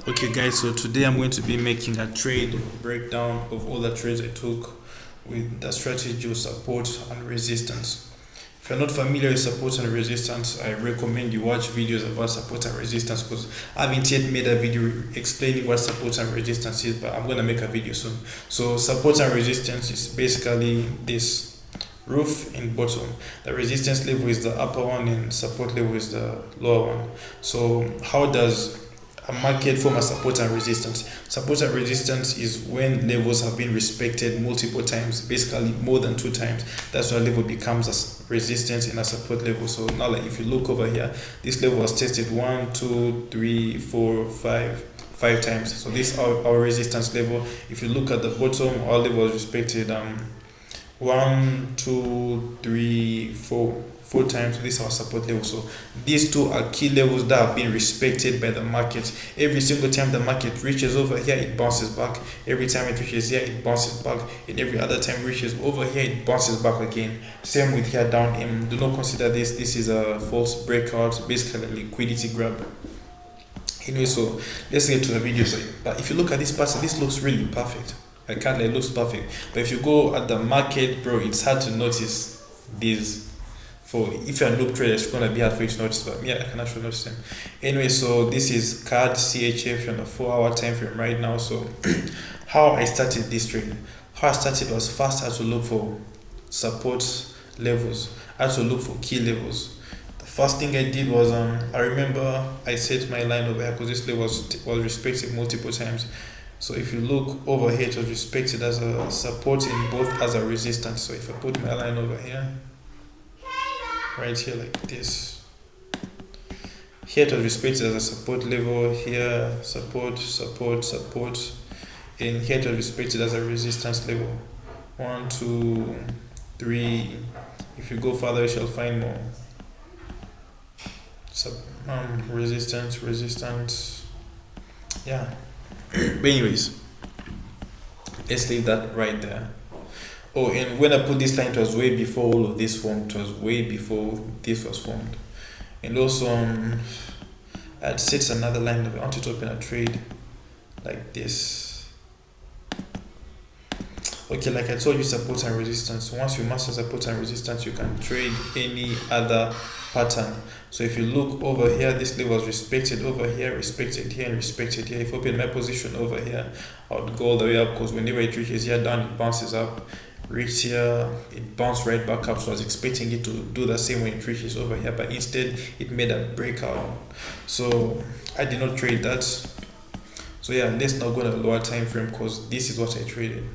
Okay guys, so today I'm going to be making a trade breakdown of all the trades I took with the strategy of support and resistance. If you're not familiar with support and resistance, I recommend you watch videos about support and resistance because I haven't yet made a video explaining what support and resistance is, but I'm going to make a video soon. So support and resistance is basically this roof and bottom. The resistance level is the upper one and support level is the lower one. So how does a market form a support and resistance? Support and resistance is when levels have been respected multiple times, basically more than 2 times. That's why level becomes a resistance and a support level. So now, like if you look over here, this level was tested 1, 2, 3, 4, 5 times. So this is our resistance level. If you look at the bottom, our level was respected 1, 2, 3, 4 times. This is our support level. So these two are key levels that have been respected by the market. Every single time the market reaches over here, it bounces back. Every time it reaches here, it bounces back, and every other time it reaches over here, it bounces back again. Same with here down. Do not consider this is a false breakout, basically a liquidity grab. Anyway, so let's get to the video. So but if you look at this pattern, this looks really perfect. I can't lie, it looks perfect. But if you go at the market, bro, it's hard to notice these. For if you're a noob trader, it's gonna be hard for you to notice, but yeah, I can actually notice them. Anyway, so this is CAD CHF on a 4-hour time frame right now. So how I started this trade, how I started was first I had to look for support levels. I had to look for key levels. The first thing I did was I remember I set my line over here because this level was respected multiple times. So if you look over here, it was respected as a support and both as a resistance. So if I put my line over here, right here like this, here it was respected as a support level, here support, and here it was respected as a resistance level. 1, 2, 3. If you go further, you shall find more. Resistance. Yeah. But anyways, let's leave that right there. Oh, and when I put this line, it was way before all of this formed. It was way before this was formed. And also, I'd set another line. I wanted to open a trade like this. Okay, like I told you, support and resistance. Once you master support and resistance, you can trade any other pattern. So if you look over here, this level was respected over here, respected here, and respected here. If I open my position over here, I would go all the way up because whenever it reaches here down, it bounces up. Reach here, it bounced right back up. So I was expecting it to do the same when it reaches over here, but instead it made a breakout. So I did not trade that. So yeah, let's now go to the lower time frame because this is what I traded.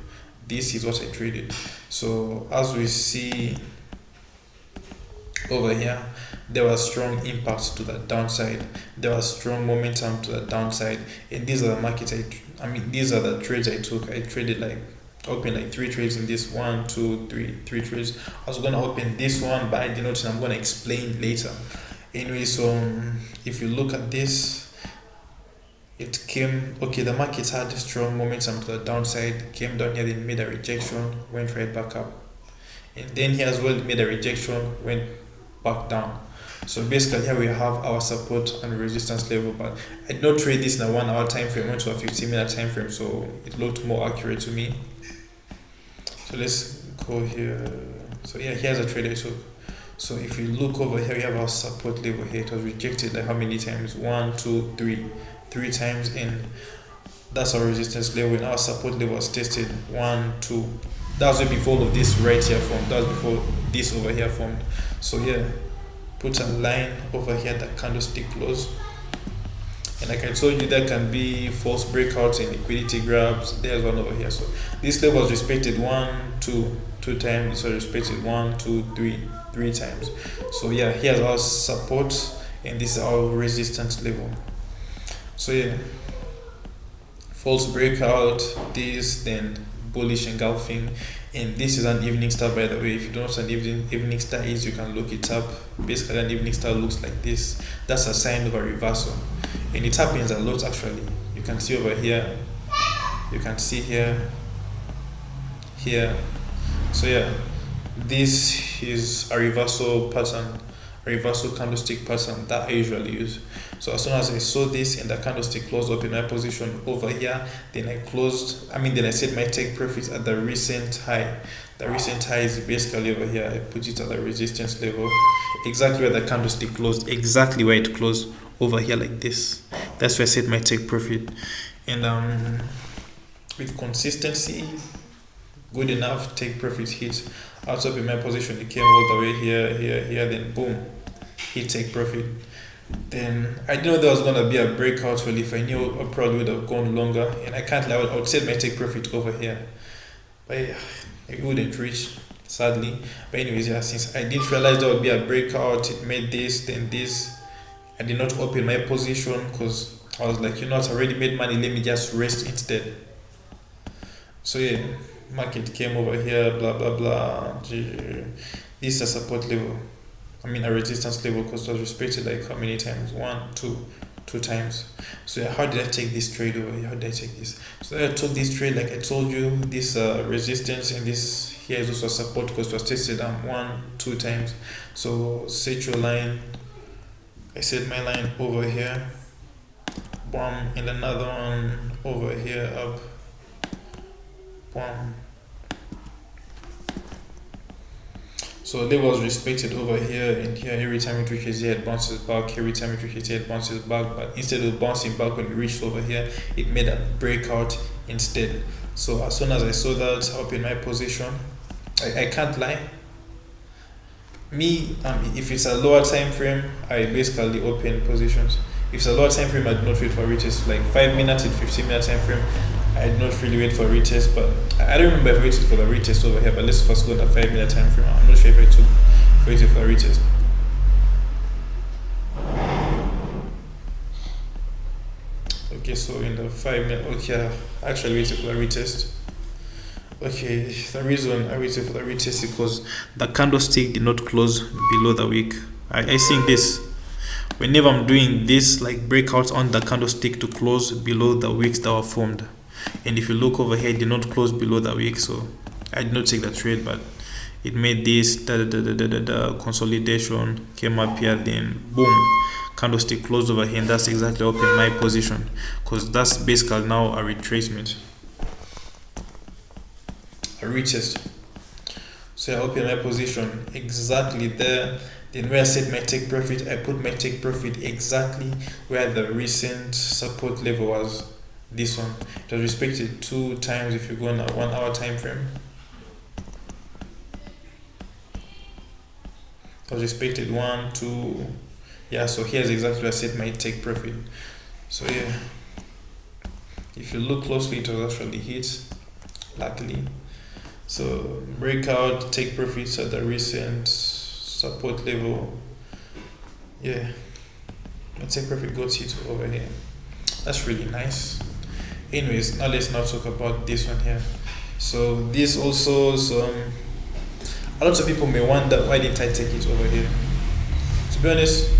So as we see over here, there was strong impacts to the downside, there was strong momentum to the downside, and these are the markets these are the trades I took. I traded open 3 trades in this. 1, 2, 3 trades. I was gonna open this one, but I did not, and I'm gonna explain later. Anyway, so if you look at this, it came the markets had strong momentum to the downside, came down here, then made a rejection, went right back up, and then here as well made a rejection, went back down. So basically here we have our support and resistance level, but I did not trade this in a 1-hour time frame, I went to a 15-minute time frame, so it looked more accurate to me. So let's go here. So yeah, here's a trade I took. So if you look over here, we have our support level here. It was rejected like how many times? 1, 2, 3 times, and that's our resistance level. And our support level was tested 1, 2. That was before all of this right here formed. That was before this over here formed. So yeah, put a line over here, that candlestick close. And like I told you, there can be false breakouts and liquidity grabs. There's one over here. So this level was respected 1, 2 times. This was respected 1, 2, 3 times. So yeah, here's our support and this is our resistance level. So yeah, false breakout, this, then bullish engulfing, and this is an evening star, by the way. If you don't know what an evening star is, you can look it up. Basically an evening star looks like this. That's a sign of a reversal, and it happens a lot actually. You can see over here, you can see here. So yeah, this is a reversal pattern, a reversal candlestick pattern that I usually use. So as soon as I saw this and the candlestick closed up in my position over here, then I set my take profit at the recent high. The recent high is basically over here. I put it at the resistance level, exactly where the candlestick closed, exactly where it closed over here like this. That's where I set my take profit. And with consistency, good enough, take profit hit. Out up in my position, it came all the way here, then boom, hit take profit. Then I didn't know there was gonna be a breakout. Well, if I knew, I probably would have gone longer. And I can't lie, I would set my take profit over here, but yeah, it wouldn't reach, sadly. But anyways, yeah, since I didn't realize there would be a breakout, it made this, then this. I did not open my position because I was like, I already made money. Let me just rest instead. So yeah, market came over here, blah blah blah. This is a support level. A resistance level, because it was respected like how many times? Two times. So yeah, how did I take this trade over here? How did I take this? So I took this trade, like I told you, this resistance, and this here is also support because it was tested 2 times. So set your line. I set my line over here, boom, and another one over here, up, boom. So level was respected over here and here. Every time it reaches here, it bounces back. Every time it reaches here, it bounces back. But instead of bouncing back when it reached over here, it made a breakout instead. So as soon as I saw that, I opened my position. I can't lie. If it's a lower time frame, I basically open positions. If it's a lower time frame, I do not wait for retest. Like 5 minutes and 15-minute time frame, I did not really wait for retest. But I don't remember if I waited for the retest over here. But let's first go to the 5-minute time frame. I'm not sure if I waited for the retest. Okay, so in the 5 minute, okay, I actually waited for the retest. Okay, the reason I waited for the retest is because the candlestick did not close below the wick. I think this, whenever I'm doing this, like breakouts on the candlestick to close below the wicks that were formed. And if you look over here, it did not close below the wick, so I did not take the trade, but it made this the consolidation, came up here, then boom, candlestick closed over here, and that's exactly open my position, because that's basically now a retracement. A retest. So I open my position exactly there. Then where I set my take profit, I put my take profit exactly where the recent support level was. This one, it was respected 2 times if you go on a 1 hour time frame. It was respected 1, 2. Yeah, so here's exactly where I set my take profit. So yeah, if you look closely, it was actually hit, luckily. So breakout, take profits at the recent support level. Yeah, my take profit got hit over here. That's really nice. Anyways, now let's not talk about this one here. So this also, a lot of people may wonder, why didn't I take it over here? To be honest,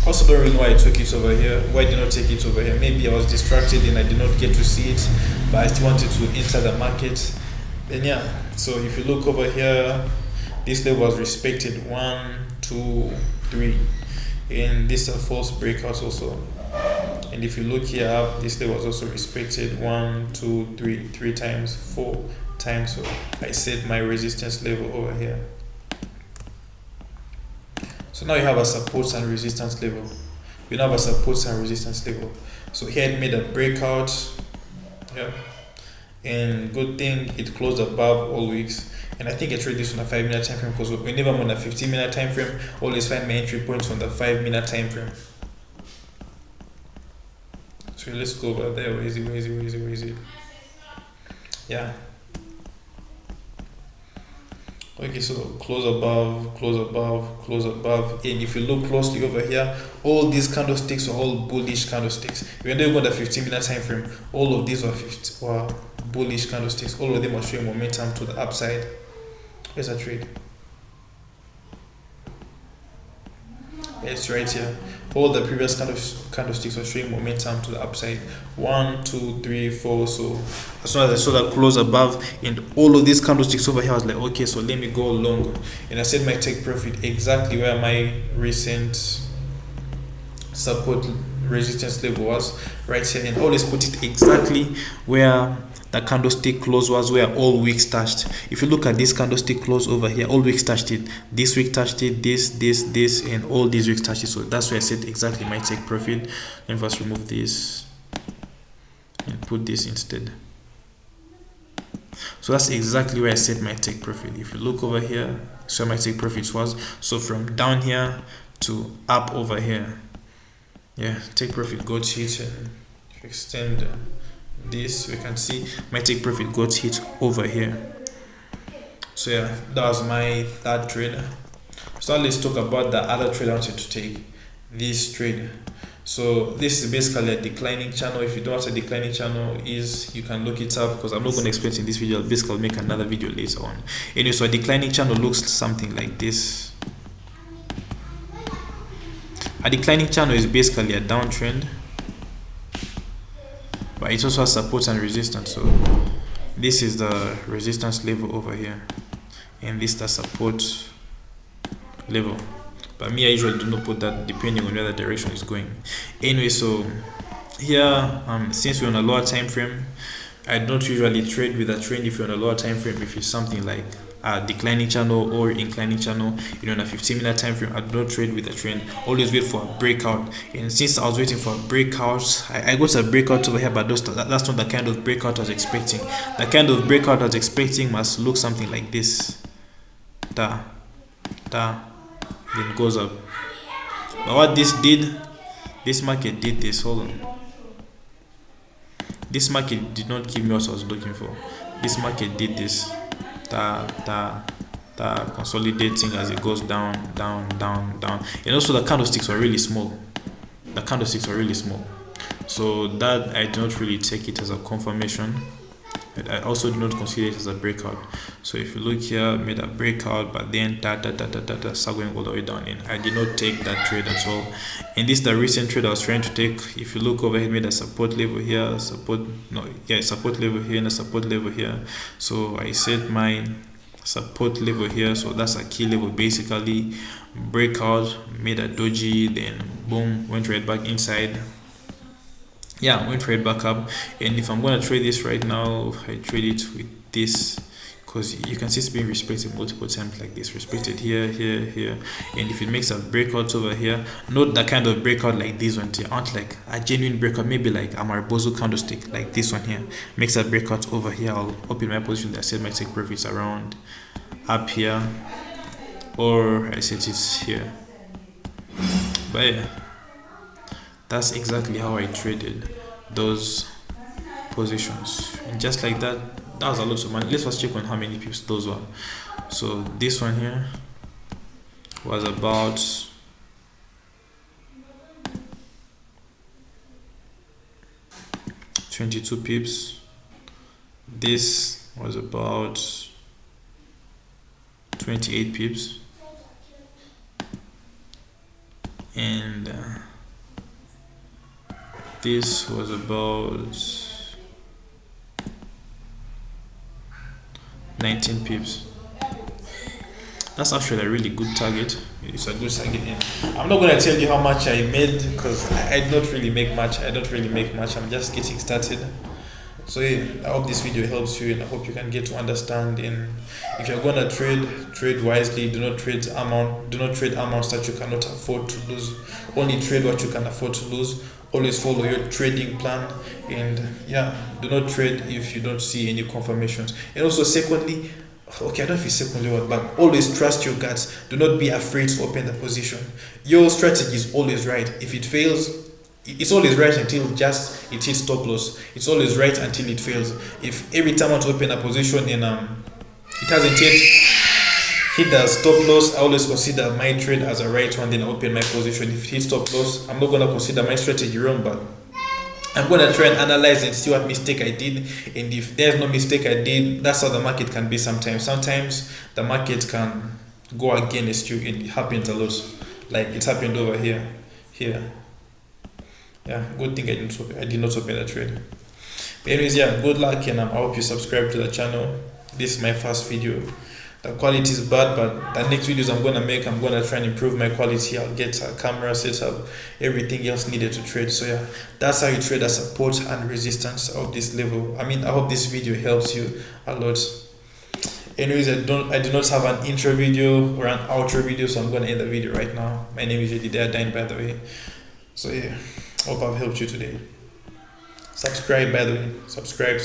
I also don't really know why I took it over here. Why did I not take it over here? Maybe I was distracted and I did not get to see it, but I still wanted to enter the market. Then yeah, so if you look over here, this level was respected 1, 2, 3, and this is a false breakout also. And if you look here up, this level was also respected 1, 2, 3 times, 4 times. So I set my resistance level over here. So now you have a support and resistance level. You now have a support and resistance level. So here it made a breakout. Yeah. And good thing it closed above all wicks. And I think I trade this on a 5-minute time frame, because whenever I'm on a 15-minute time frame, always find my entry points on the 5-minute time frame. So let's go over there. Where is it? Yeah. Okay, so close above. And if you look closely over here, all these candlesticks are all bullish candlesticks. When they go on the 15-minute time frame, all of these were bullish candlesticks. All of them are showing momentum to the upside. Where's that trade? It's right here. All the previous candlesticks are showing momentum to the upside. 1, 2, 3, 4. So as soon as I saw that close above and all of these candlesticks over here, I was like, okay, so let me go long. And I set my take profit exactly where my recent support resistance level was right here, and always put it exactly where the candlestick close was, where all wicks touched. If you look at this candlestick close over here, all wicks touched it, this wick touched it, this, and all these wicks touched it. So that's where I set exactly my take profit. Let me first remove this and put this instead. So that's exactly where I set my take profit. If you look over here, so my take profits was, so from down here to up over here. Yeah, take profit got hit, and if you extend this, we can see my take profit got hit over here. So yeah, that was my third trade. So let's talk about the other trade I wanted to take, this trade. So this is basically a declining channel. If you don't know what a declining channel is, you can look it up, because I'm not going to explain it in this video. I'll basically make another video later on. Anyway, so a declining channel looks something like this. A declining channel is basically a downtrend, but it also has support and resistance. So this is the resistance level over here, and this is the support level. But me, I usually do not put that depending on where the direction is going. Anyway, so here, since we're on a lower time frame, I don't usually trade with a trend. If you're on a lower time frame, if it's something like a declining channel or inclining channel, you know, on a 15-minute time frame, I don't trade with a trend. Always wait for a breakout. And since I was waiting for a breakout, I got a breakout over here, but that's not the kind of breakout I was expecting. The kind of breakout I was expecting must look something like this. Then goes up. But what this did, this market did this. Hold on. This market did not give me what I was looking for. This market did this. Consolidating as it goes down. And also the candlesticks were really small. So that I do not really take it as a confirmation. I also do not consider it as a breakout. So if you look here, made a breakout, but then start going all the way down, and I did not take that trade at all. And this is the recent trade I was trying to take. If you look over here, made a support level here, support level here, and a support level here. So I set my support level here, so that's a key level basically. Breakout, made a doji, then boom, went right back inside. Yeah, went right back up. And if I'm going to trade this right now, I trade it with this, because you can see it's being respected multiple times like this, respected here, and if it makes a breakout over here, not the kind of breakout like this one here, aren't like a genuine breakout, maybe like a Maribozu candlestick like this one here, makes a breakout over here, I'll open my position. I set my take profits around up here, or I set it here. But yeah, that's exactly how I traded those positions, and just like that, that was a lot of money. Let's first check on how many pips those were. So this one here was about 22 pips. This was about 28 pips, and this was about 19 pips. That's actually a really good target. It's a good target. I'm not going to tell you how much I made, because I don't really make much. I'm just getting started. So yeah, I hope this video helps you, and I hope you can get to understand. And if you're gonna trade wisely. Do not trade amounts that you cannot afford to lose. Only trade what you can afford to lose. Always follow your trading plan, and yeah, do not trade if you don't see any confirmations. And also, secondly, okay, I don't know if it's secondly what, but always trust your guts. Do not be afraid to open the position. Your strategy is always right. If it fails, it's always right until just it hits stop loss. It's always right until it fails. If every time I want to open a position and it hasn't yet hit the stop loss, I always consider my trade as a right one, then I open my position. If it hits stop loss, I'm not going to consider my strategy wrong, but I'm going to try and analyze and see what mistake I did. And if there's no mistake I did, that's how the market can be sometimes. Sometimes the market can go against you, and it happens a lot. Like it happened over here. Yeah, good thing I did not open a trade. But anyways, yeah, good luck, and I hope you subscribe to the channel. This is my first video. The quality is bad, but the next videos I'm gonna make, I'm gonna try and improve my quality. I'll get a camera setup, everything else needed to trade. So yeah, that's how you trade the support and resistance of this level. I mean, I hope this video helps you a lot. Anyways, I do not have an intro video or an outro video, so I'm gonna end the video right now. My name is Jedediah Dine, by the way. So yeah, hope I've helped you today. Subscribe, by the way. Subscribe.